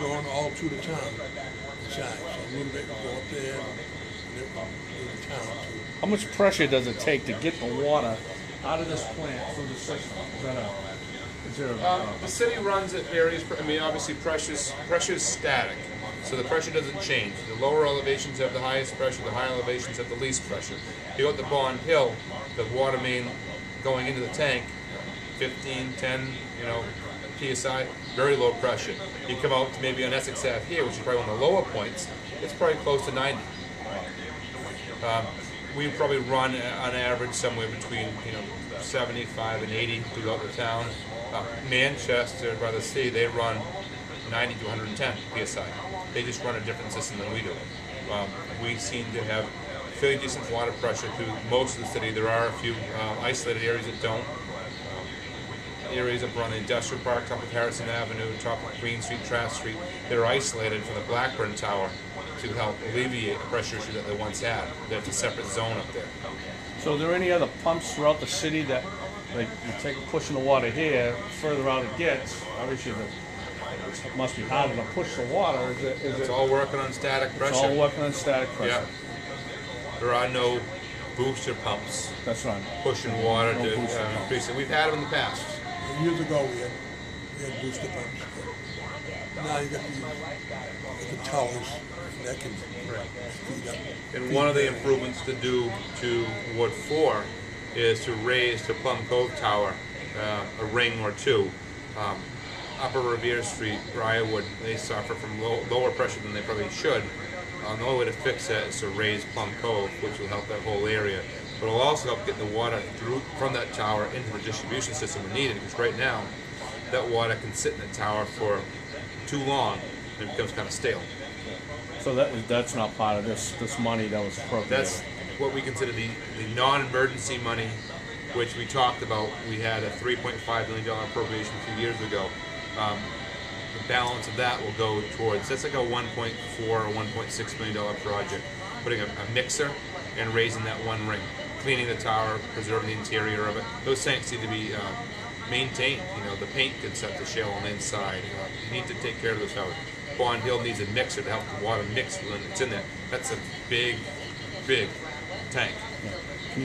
going all through the town inside. So a little bit will go up there and it will through the town too. How much pressure does it take to get the water out of this plant through the system? Is there The city runs at various. I mean, obviously, pressure is static, so the pressure doesn't change. The lower elevations have the highest pressure. The higher elevations have the least pressure. If you go up the Bond Hill, the water main going into the tank, 15, 10, psi, very low pressure. You come out to maybe on Essex Ave here, which is probably one of the lower points. It's probably close to 90. We probably run on average somewhere between 75 and 80 throughout the town. Manchester, by the city, they run 90 to 110 psi. They just run a different system than we do. We seem to have fairly decent water pressure through most of the city. There are a few isolated areas that don't. Areas up around the industrial park, top of Harrison Avenue, top of Green Street, Trask Street, that are isolated from the Blackburn Tower to help alleviate the pressure issue that they once had. There's a separate zone up there. So are there any other pumps throughout the city that, like, you take pushing the water here, further out it gets, obviously it must be harder to push the water. It's all working on static pressure. It's all working on static pressure. Yeah. There are no booster pumps That's right. pushing water No to booster pumps. increase it. We've had them in the past. Years ago we had booster pumps. But now you got the towers and that can speed up. And one of the improvements to do to Ward 4 is to raise to Plum Cove Tower a ring or two. Upper Revere Street, Briarwood, they suffer from lower pressure than they probably should. The only way to fix that is to raise Plum Cove, which will help that whole area. But it'll also help get the water through from that tower into the distribution system when needed, because right now that water can sit in the tower for too long and it becomes kind of stale. So that's not part of this money that was appropriated. That's what we consider the non-emergency money, which we talked about. We had a $3.5 million appropriation a few years ago. The balance of that will go towards, that's like a $1.4 or $1.6 million project, putting a mixer and raising that one ring, cleaning the tower, preserving the interior of it. Those tanks need to be maintained. The paint gets set to shell on the inside. You need to take care of those towers. Bond Hill needs a mixer to help the water mix when it's in there. That's a big, big tank.